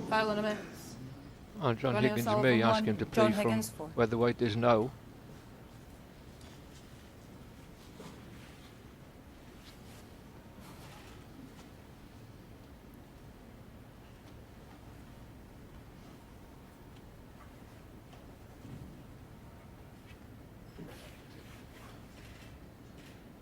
Foul on a miss. Oh, John Ronnie Higgins O'Sullivan may ask one, him to John play from Higgins four. where the white is now.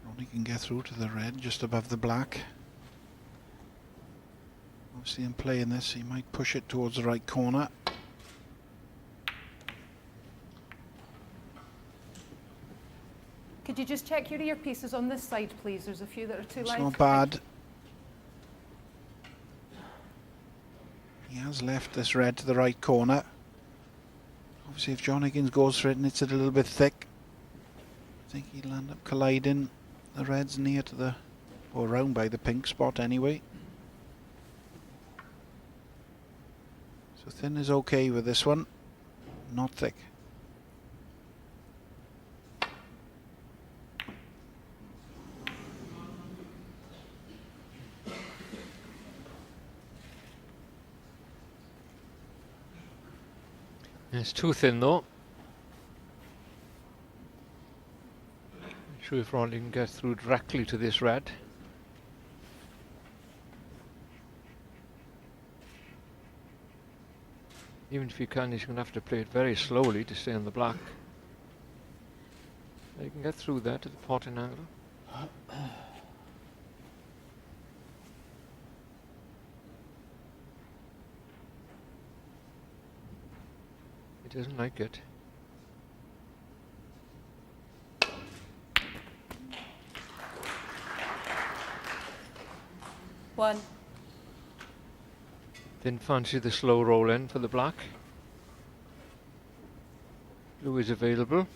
Ronnie can get through to the red just above the black. Obviously in playing this he might push it towards the right corner. Could you just check your earpieces on this side, please? There's a few that are too loud. It's not bad. He has left this red to the right corner. Obviously if John Higgins goes for it and it's a little bit thick, I think he'll end up colliding the reds near to the, or round by the pink spot anyway. So thin is okay with this one, not thick. It's too thin though. Not sure if Ronnie can get through directly to this red. Even if he can, he's going to have to play it very slowly to stay on the black. He can get through there to the potting angle. He doesn't like it. One. Didn't fancy the slow roll in for the black. Blue is available.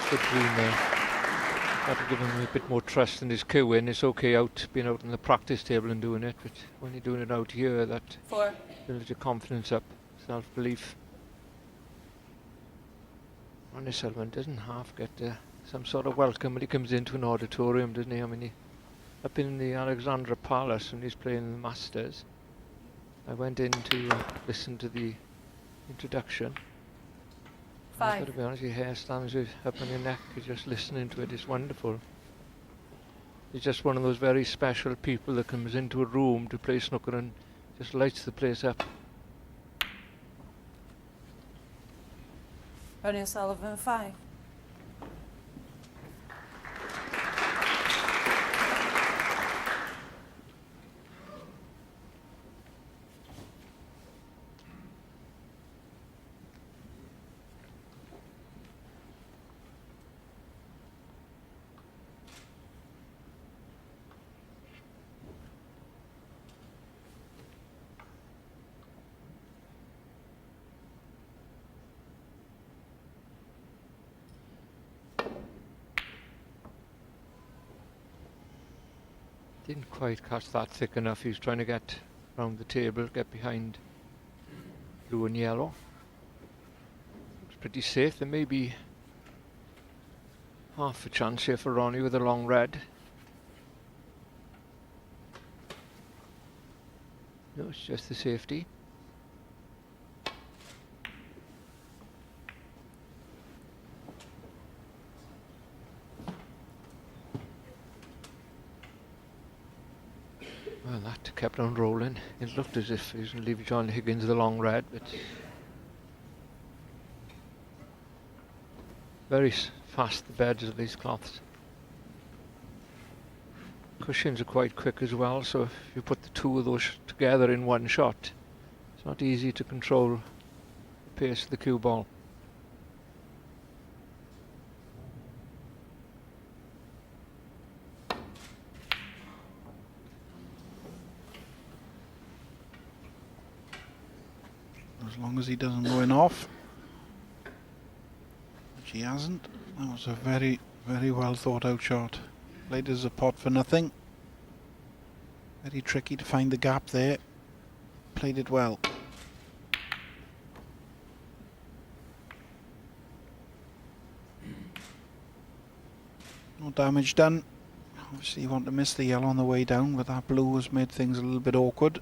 Good green there. Got to give him a bit more trust in his cue in. It's okay out being out on the practice table and doing it, but when you're doing it out here, that Four. builds your confidence up, self-belief. Ronnie Sullivan doesn't half get some sort of welcome when he comes into an auditorium, doesn't he? I mean, up in the Alexandra Palace when he's playing the Masters, I went in to listen to the introduction. I've got to Five. be honest, your hair stands up on your neck, you're just listening to it, it's wonderful. He's just one of those very special people that comes into a room to play snooker and just lights the place up. Ronnie O'Sullivan five. Didn't quite catch that thick enough. He was trying to get round the table, get behind blue and yellow. It's pretty safe. There may be half a chance here for Ronnie with a long red. No, it's just the safety. Well, that kept on rolling. It looked as if he was going to leave John Higgins the long red, but very fast the beds of these cloths. Cushions are quite quick as well, so if you put the two of those together in one shot, it's not easy to control the pace of the cue ball. As long as he doesn't go in off, which he hasn't. That was a very, very well thought out shot. Played as a pot for nothing. Very tricky to find the gap there. played it well. No damage done. Obviously you want to miss the yellow on the way down, but that blue has made things a little bit awkward.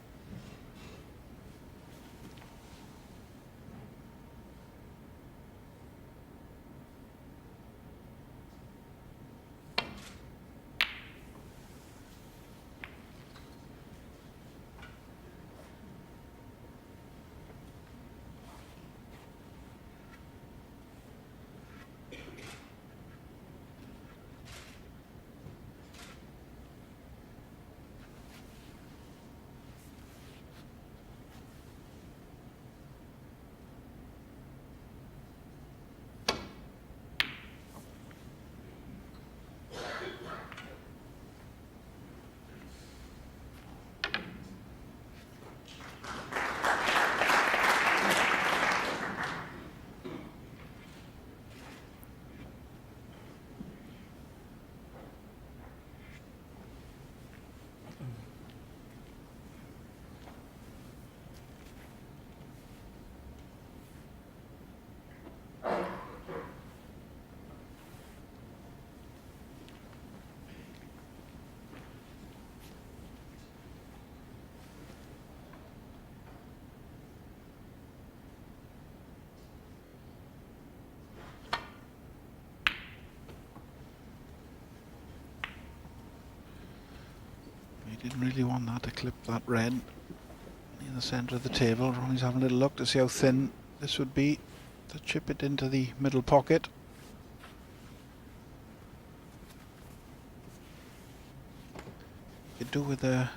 He didn't really want that to clip that red in the centre of the table. Ronnie's having a little look to see how thin this would be to chip it into the middle pocket. Could do with a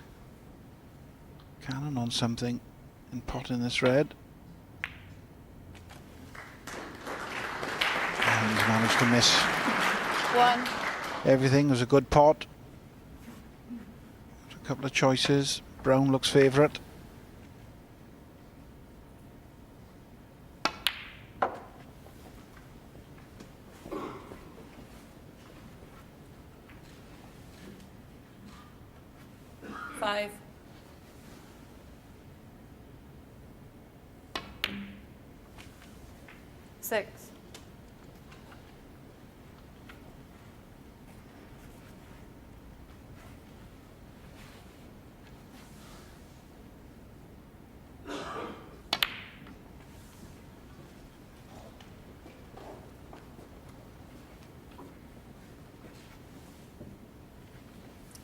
cannon on something and potting this red. And he's managed to miss. One. Everything was a good pot. A couple of choices. Brown looks favourite. Five. Six.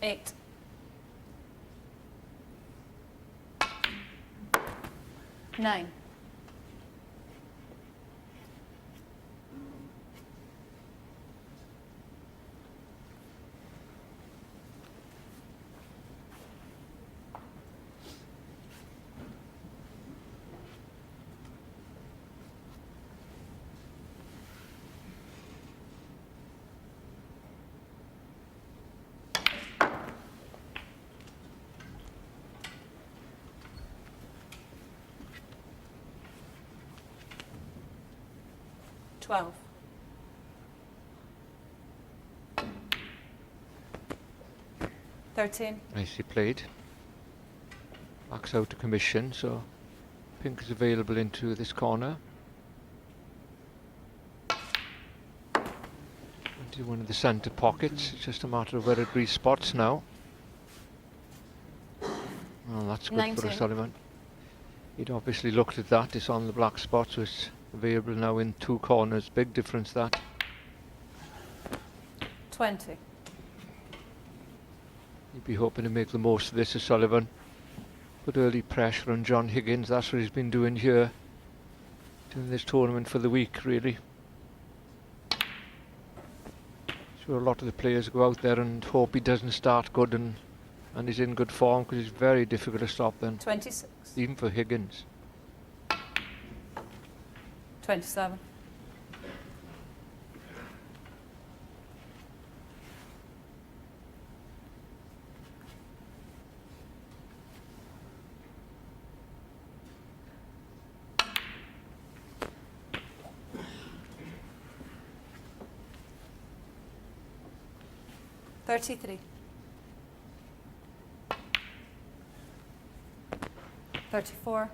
Eight. Nine. Twelve. $13. Nicely played. Backs out to commission, so pink is available into this corner. Into one of the centre pockets. It's just a matter of where it respots now. Well, that's good 19. for O'Sullivan. He'd obviously looked at that. It's on the black spot, so it's available now in two corners. Big difference that. 20. He'd be hoping to make the most of this, O'Sullivan. Put early pressure on John Higgins. That's what he's been doing here. Doing this tournament for the week, really. Sure, a lot of the players go out there and hope he doesn't start good and he's in good form, because it's very difficult to stop then. 26. Even for Higgins. 27. $33. 34.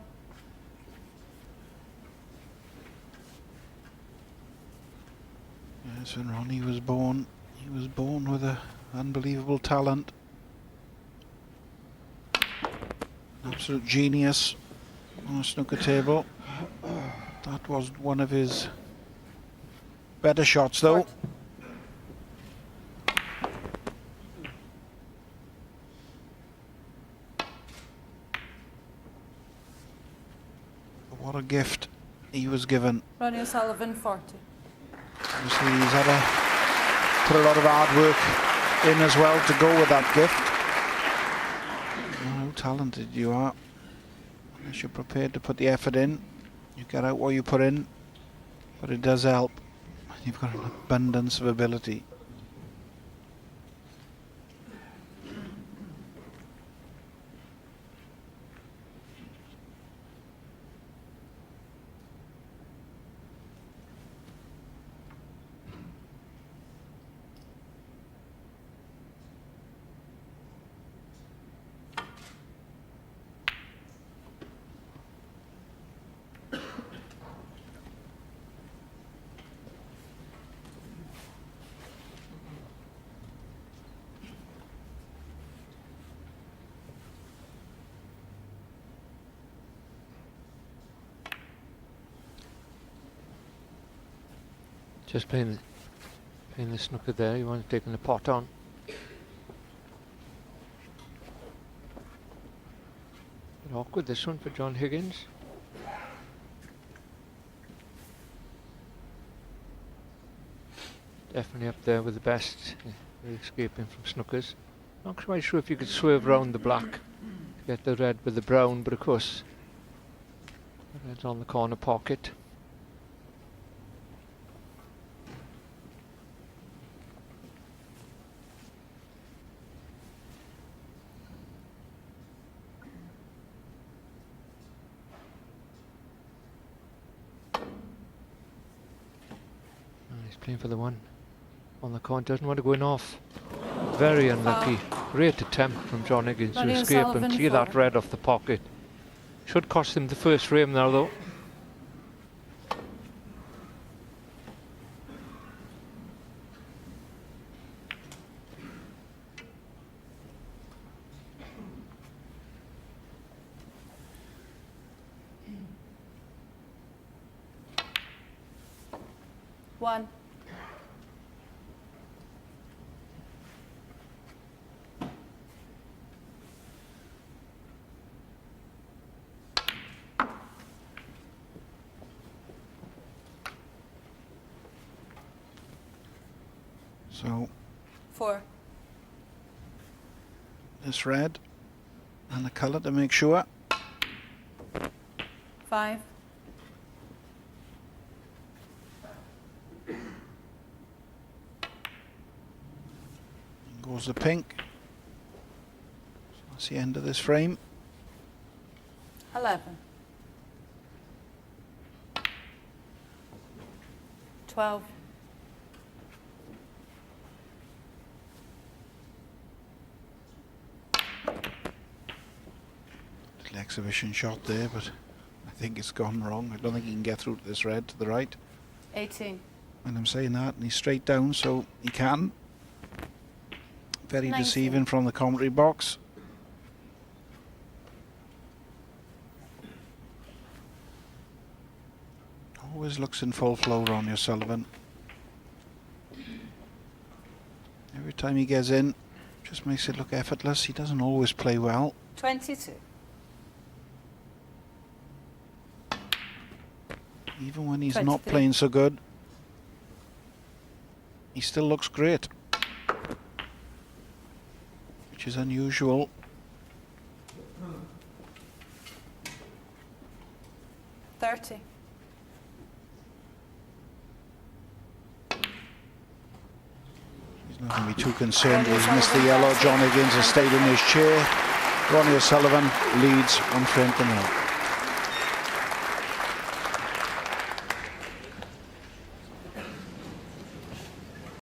Yes, when Ronnie was born, he was born with an unbelievable talent. An absolute genius on a snooker table. That was one of his better shots, though. What a gift he was given. Ronnie O'Sullivan, 40. Obviously, he's had to put a lot of hard work in as well to go with that gift. How talented you are. Unless you're prepared to put the effort in, you get out what you put in, but it does help. You've got an abundance of ability. Just playing the snooker there. You want to take the pot on. Bit awkward this one for John Higgins. Definitely up there with the best, escaping from snookers. Not quite sure if you could swerve round the black to get the red with the brown, but of course, the red's on the corner pocket. He's playing for the one on the corner, doesn't want to go in off. Very unlucky. Great attempt from John Higgins to escape and clear that red off the pocket. Should cost him the first frame now, though. One. So, 4. this red and the colour to make sure. 5. Goes the pink. So that's the end of this frame. 11. 12. Little exhibition shot there, but I think it's gone wrong. I don't think he can get through to this red to the right. 18. And I'm saying that, and he's straight down, so he can. Very 19. deceiving from the commentary box. Always looks in full flow, Ronnie O'Sullivan. Every time he gets in, just makes it look effortless. He doesn't always play well. 22. Even when he's 23. not playing so good, he still looks great, which is unusual. 30. He's not going to be too concerned. He's missed the yellow. John Higgins has stayed in his chair. Ronnie O'Sullivan leads 1 frame to 0.